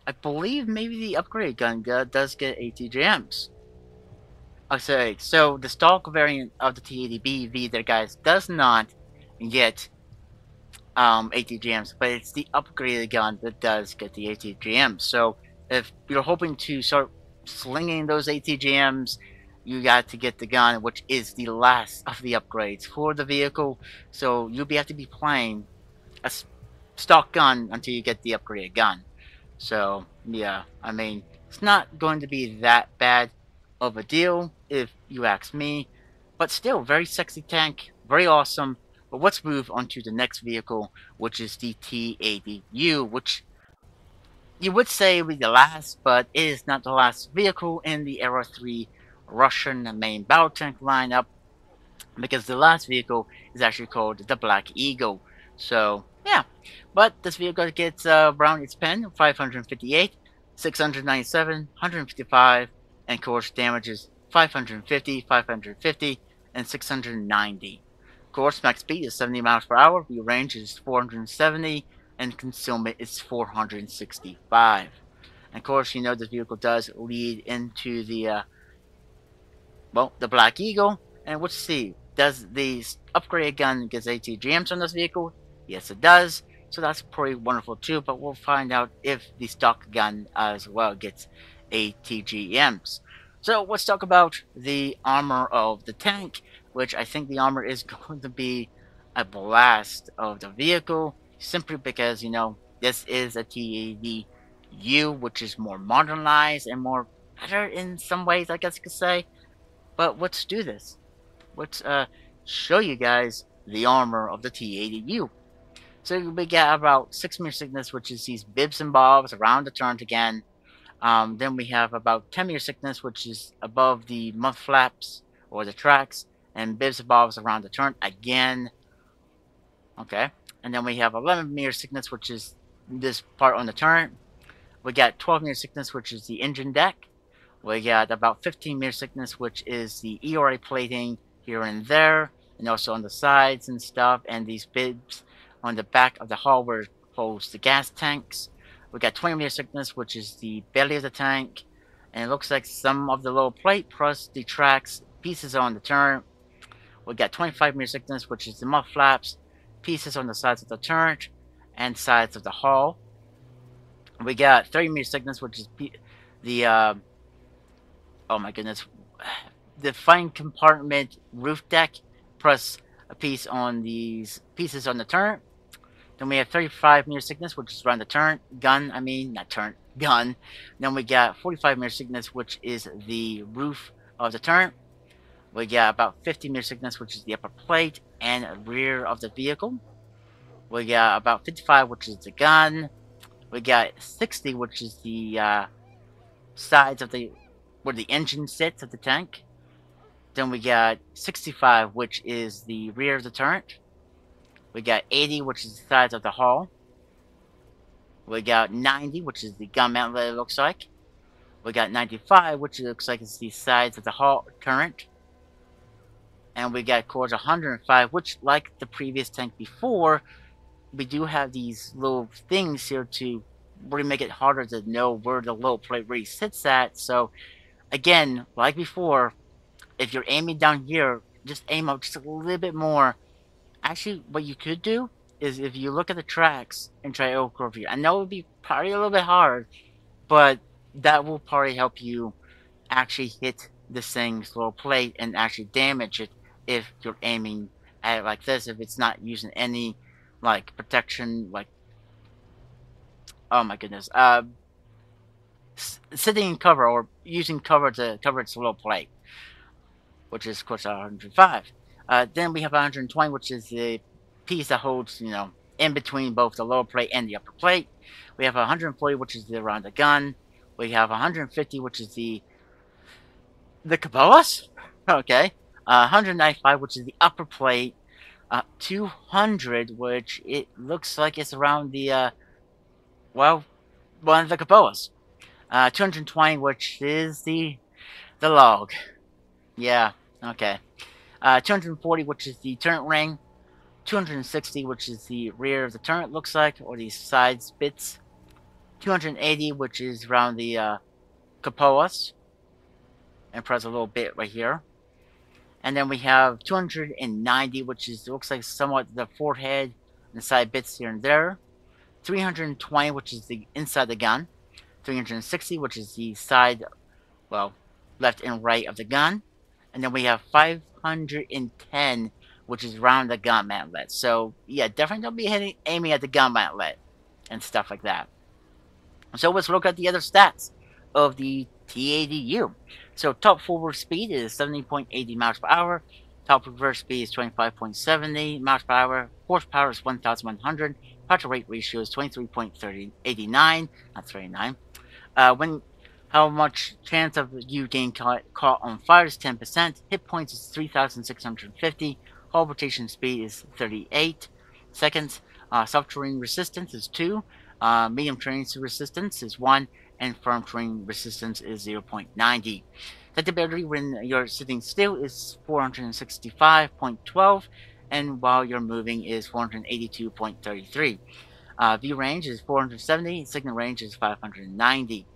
Speaker 1: I believe maybe the upgrade gun does get ATGMs. Okay, so the stock variant of the T80B there, guys, does not get ATGMs, but it's the upgraded gun that does get the ATGMs. So if you're hoping to start slinging those ATGMs, you got to get the gun, which is the last of the upgrades for the vehicle. So you'll have to be playing a stock gun until you get the upgraded gun. So yeah, I mean, it's not going to be that bad of a deal if you ask me, but still very sexy tank, very awesome. But let's move on to the next vehicle, which is the T80U, which you would say would be the last, but it is not the last vehicle in the Era 3 Russian main battle tank lineup, because the last vehicle is actually called the Black Eagle. So yeah, but this vehicle gets around its pen 558, 697, 155, and of course damage is 550, 550, and 690. course, max speed is 70 miles per hour, view range is 470, and concealment is 465. And of course, you know this vehicle does lead into the well, the Black Eagle. And let's see, does the upgraded gun get ATGMs on this vehicle? Yes, it does. So that's pretty wonderful too. But we'll find out if the stock gun as well gets ATGMs. So let's talk about the armor of the tank, which I think the armor is going to be a blast of the vehicle, simply because, you know, this is a T80U, which is more modernized and more better in some ways, I guess you could say. But let's do this. Let's show you guys the armor of the T80U. So we get about 6 meter thickness, which is these bibs and bobs around the turret again. Then we have about 10 meter thickness, which is above the mud flaps or the tracks, and bibs and bobs around the turret again. Okay, and then we have 11 meter thickness, which is this part on the turret. We got 12 meter thickness, which is the engine deck. We got about 15 meter thickness, which is the ERA plating here and there, and also on the sides and stuff, and these bibs on the back of the hull where it holds the gas tanks. We got 20 meter thickness, which is the belly of the tank, and it looks like some of the lower plate plus the tracks pieces on the turret. We got 25 meter thickness, which is the mud flaps, pieces on the sides of the turret, and sides of the hull. We got 30 meter thickness, which is the oh my goodness, the fine compartment roof deck, plus a piece on these pieces on the turret. Then we have 35 meter thickness, which is around the turret gun. I mean, not turret gun. Then we got 45 meter thickness, which is the roof of the turret. We got about 50 meter thickness, which is the upper plate and rear of the vehicle. We got about 55, which is the gun. We got 60, which is the sides of the where the engine sits of the tank. Then we got 65, which is the rear of the turret. We got 80, which is the sides of the hull. We got 90, which is the gun mount, it looks like. We got 95, which looks like it's the sides of the hull turret. And we got, of course, 105, which, like the previous tank before, we do have these little things here to really make it harder to know where the low plate really sits at. So, again, like before, if you're aiming down here, just aim up just a little bit more. Actually, what you could do is if you look at the tracks and try to over here. I know it would be probably a little bit hard, but that will probably help you actually hit this thing's low plate and actually damage it if you're aiming at it like this. If it's not using any, like, protection, like, oh my goodness, sitting in cover or using cover to cover its low plate, which is, of course, 105. Then we have 120, which is the piece that holds, you know, in between both the lower plate and the upper plate. We have 140, which is around the gun. We have 150, which is the caboose. Okay. 195, which is the upper plate. 200, which it looks like it's around the, well, one of the caboose. 220, which is the log. Yeah, okay. 240, which is the turret ring. 260, which is the rear of the turret, looks like, or the side bits. 280, which is around the caboose. And press a little bit right here. And then we have 290, which is, looks like somewhat the forehead and the side bits here and there. 320, which is the inside the gun. 360, which is the side, well, left and right of the gun. And then we have 510, which is around the gun mantlet. So, yeah, definitely don't be aiming at the gun mantlet and stuff like that. So let's look at the other stats of the T80U. So top forward speed is 70.80 miles per hour. Top reverse speed is 25.70 miles per hour. Horsepower is 1,100. Power to weight ratio is 23.89, not 39. How much chance of you getting caught on fire is 10%. Hit points is 3,650. Hull rotation speed is 38 seconds. Soft terrain resistance is 2. Medium terrain resistance is 1. And firm terrain resistance is 0.90. Detectability when you're sitting still is 465.12. and while you're moving is 482.33. View range is 470, signal range is 590.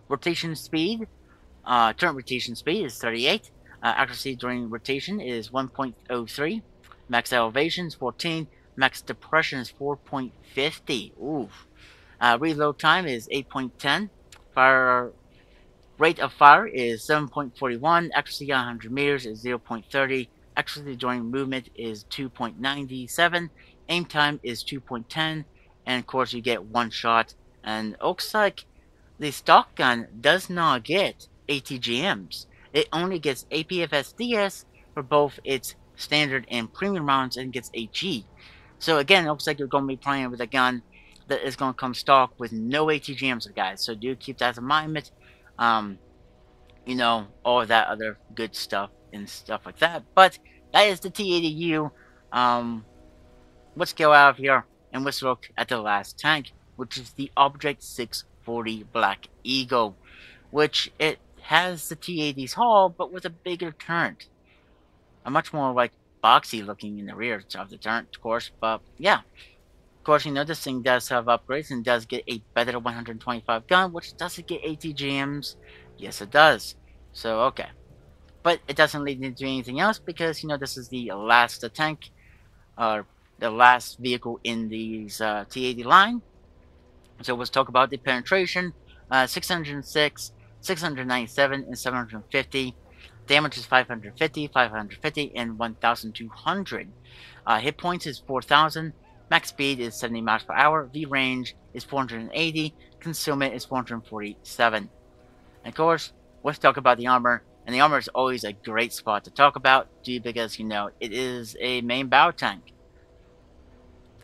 Speaker 1: Rotation speed, turn rotation speed is 38. Accuracy during rotation is 1.03. Max elevation is 14. Max depression is 4.50. Oof. Reload time is 8.10. Fire rate of fire is 7.41. Accuracy on 100 meters is 0.30. Accuracy during movement is 2.97. Aim time is 2.10. And of course, you get one shot. And it looks like the stock gun does not get ATGMs. It only gets APFSDS for both its standard and premium rounds and gets AG. So again, it looks like you're going to be playing with a gun that is going to come stock with no ATGMs, guys. So do keep that in mind. You know, all of that other good stuff and stuff like that. But that is the T80U. Let's go out of here and let's look at the last tank, which is the Object 640 Black Eagle, which it has the T80's hull, but with a bigger turret. A much more like boxy looking in the rear of the turret, of course, but yeah. Of course, you know, this thing does have upgrades and does get a better 125 gun, which doesn't get ATGMs. Yes, it does. So, okay. But it doesn't lead into anything else because, you know, this is the last tank, or the last vehicle in these T80 line. So let's talk about the penetration. 606, 697, and 750. Damage is 550, 550, and 1,200. Hit points is 4,000. Max speed is 70 miles per hour. V range is 480. Concealment is 447. And of course, let's talk about the armor. And the armor is always a great spot to talk about, because, you know, it is a main battle tank,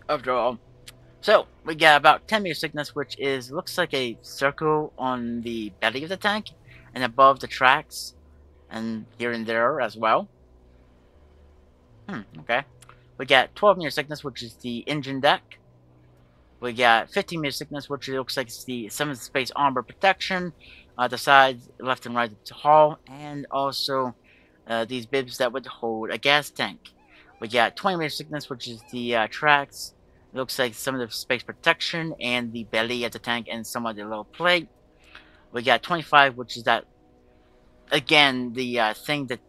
Speaker 1: after all. So, we got about 10 meter thickness, which is, looks like a circle on the belly of the tank, and above the tracks, and here and there as well. Okay. We got 12 meter thickness, which is the engine deck. We got 15 meter thickness, which looks like it's the 7th space armor protection. The sides, left and right of the hull, and also these bibs that would hold a gas tank. We got 20 meter thickness, which is the tracks. It looks like some of the space protection and the belly of the tank and some of the lower plate. We got 25, which is that, again, the thing that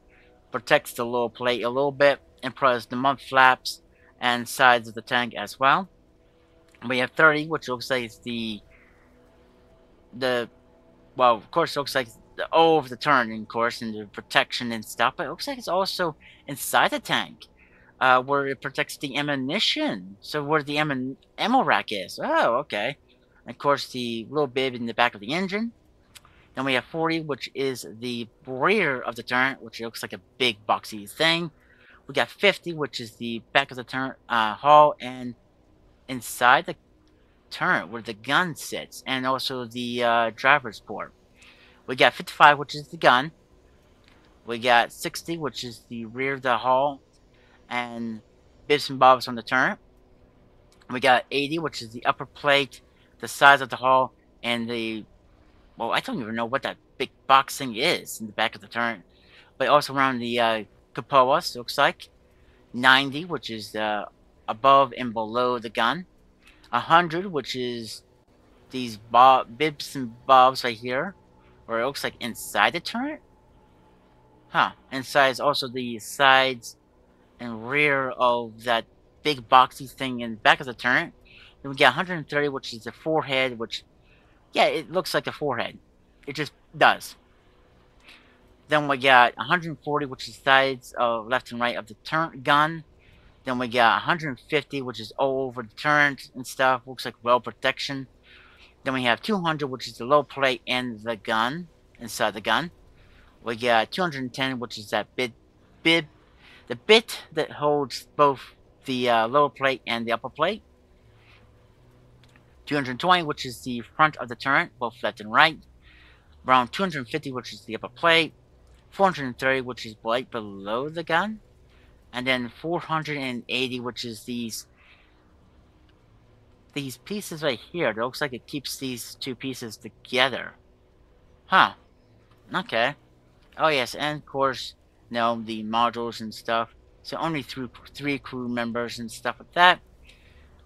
Speaker 1: protects the lower plate a little bit, and plus the mud flaps and sides of the tank as well. We have 30, which looks like it's the well, of course, it looks like the O of the turn, of course, and the protection and stuff, but it looks like it's also inside the tank, where it protects the ammunition. So where the ammo rack is. Oh, okay. And of course, the little bib in the back of the engine. Then we have 40, which is the rear of the turret, which looks like a big boxy thing. We got 50, which is the back of the turret hull, and inside the turret where the gun sits, and also the driver's port. We got 55, which is the gun. We got 60, which is the rear of the hull, and bits and bobs on the turret. We got 80, which is the upper plate, the size of the hull, and the, well, I don't even know what that big box thing is in the back of the turret. But also around the cupolas, looks like. 90, which is above and below the gun. 100, which is these bibs and bobs right here, or it looks like inside the turret. Huh. Inside is also the sides and rear of that big boxy thing in the back of the turret. Then we got 130, which is the forehead, which, yeah, it looks like a forehead. It just does. Then we got 140, which is sides of left and right of the turret gun. Then we got 150, which is all over the turret and stuff. Looks like well protection. Then we have 200, which is the low plate and the gun, inside the gun. We got 210, which is that bib, the bit that holds both the lower plate and the upper plate. 220, which is the front of the turret, both left and right. Around 250, which is the upper plate. 430, which is right below the gun. And then 480, which is these pieces right here. It looks like it keeps these two pieces together. Huh. Okay. Oh yes, and of course, you know, the modules and stuff. So only three crew members and stuff like that.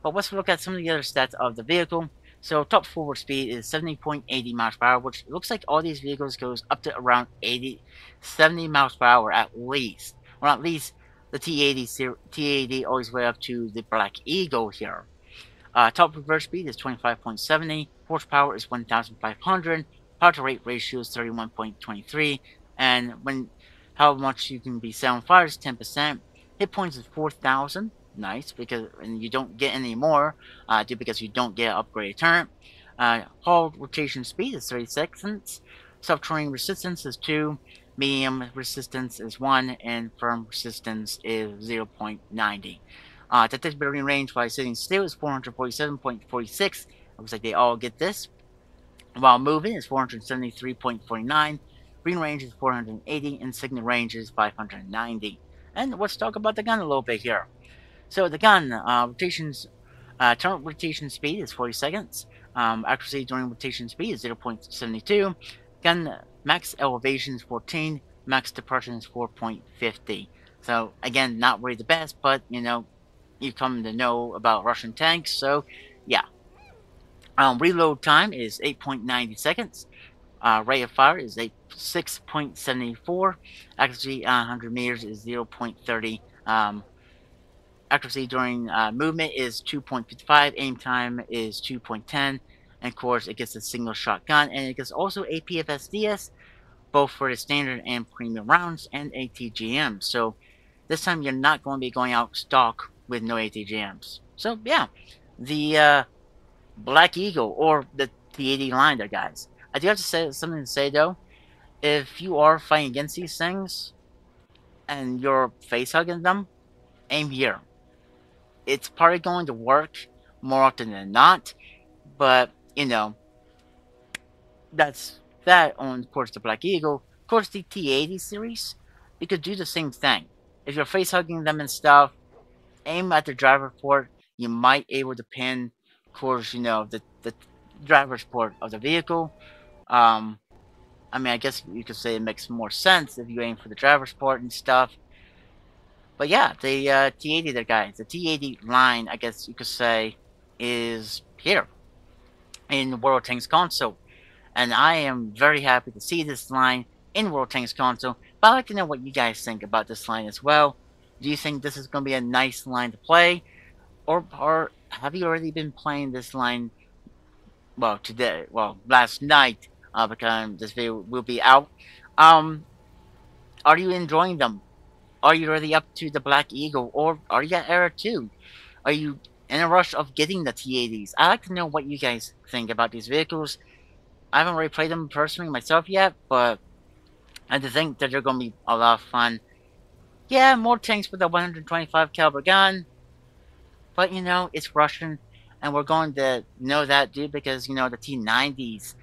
Speaker 1: But let's look at some of the other stats of the vehicle. So top forward speed is 70.80 miles per hour, which looks like all these vehicles goes up to around 70 miles per hour at least. Or at least the T80 always way up to the Black Eagle here. Top reverse speed is 25.70, horsepower is 1,500, power to weight ratio is 31.23, and how much you can be set on fire is 10%. Hit points is 4,000, nice, and you don't get any more, because you don't get upgraded turret. Hull rotation speed is 30 seconds, subterranean resistance is 2, medium resistance is 1, and firm resistance is 0.90. Detect bearing range while sitting still is 447.46. Looks like they all get this. While moving is 473.49. Green range is 480, and signal range is 590. And let's talk about the gun a little bit here. So the gun, turn rotation speed is 40 seconds. Accuracy during rotation speed is 0.72. Gun max elevation is 14. Max depression is 4.50. So again, not really the best, but you come to know about Russian tanks, so yeah. Reload time is 8.90 seconds. Rate of fire is 6.74. Accuracy 100 meters is 0.30. Accuracy during movement is 2.55. Aim time is 2.10. And of course, it gets a single shot gun, and it gets also APFSDS, both for the standard and premium rounds, and ATGM. So this time you're not going to be going out stock with no ATGMs. So yeah, the Black Eagle or the T80 line there, guys. I do have to say something to say though. If you are fighting against these things and you're face hugging them, aim here. It's probably going to work more often than not, but that's that on, of course, the Black Eagle. Of course, the T80 series, you could do the same thing. If you're face hugging them and stuff, aim at the driver port. You might able to pin, of course, the driver's port of the vehicle. I mean, I guess you could say it makes more sense if you aim for the driver's port and stuff. But yeah, the T80 there, guys. The T80 line, I guess you could say, is here in World Tanks Console. And I am very happy to see this line in World Tanks Console. But I'd like to know what you guys think about this line as well. Do you think this is going to be a nice line to play? Or have you already been playing this line, well, today, well, last night, because this video will be out. Are you enjoying them? Are you already up to the Black Eagle? Or are you at Era 2? Are you in a rush of getting the T80s? I'd like to know what you guys think about these vehicles. I haven't really played them personally myself yet, but I do think that they're going to be a lot of fun. Yeah, more tanks with a 125 caliber gun, but it's Russian, and we're going to know that, dude, because the T90s,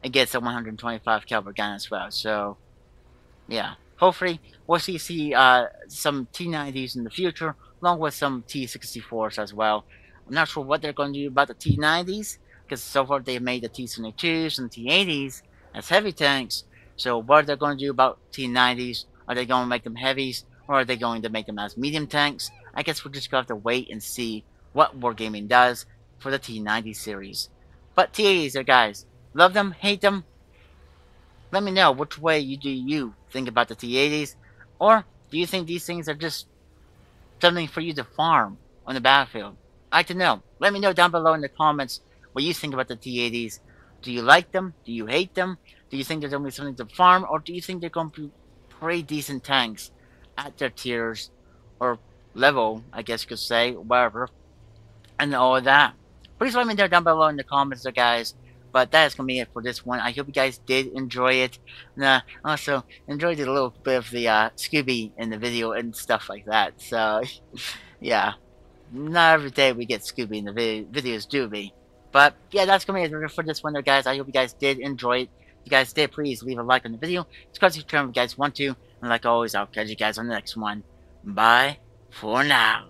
Speaker 1: it gets a 125 caliber gun as well. So yeah, hopefully we'll see some T90s in the future, along with some T64s as well. I'm not sure what they're going to do about the T90s, because so far they've made the T72s and T80s as heavy tanks. So what are they going to do about T90s? Are they going to make them heavies, or are they going to make them as medium tanks? I guess we're just going to have to wait and see what Wargaming does for the T90 series. But T80s are, guys, love them, hate them? Let me know which way you think about the T80s, or do you think these things are just something for you to farm on the battlefield? I'd like to know. Let me know down below in the comments what you think about the T80s. Do you like them? Do you hate them? Do you think they're going to be something to farm, or do you think they're going to be pretty decent tanks at their tiers, or level, I guess you could say, whatever, and all of that? Please let me know down below in the comments there, guys. But that is going to be it for this one. I hope you guys did enjoy it. And also, enjoyed a little bit of the Scooby in the video and stuff like that. So, yeah. Not every day we get Scooby in the videos, do we? But, yeah, that's going to be it for this one there, guys. I hope you guys did enjoy it. If you guys did, please leave a like on the video. Subscribe to the channel if you guys want to. And like always, I'll catch you guys on the next one. Bye for now.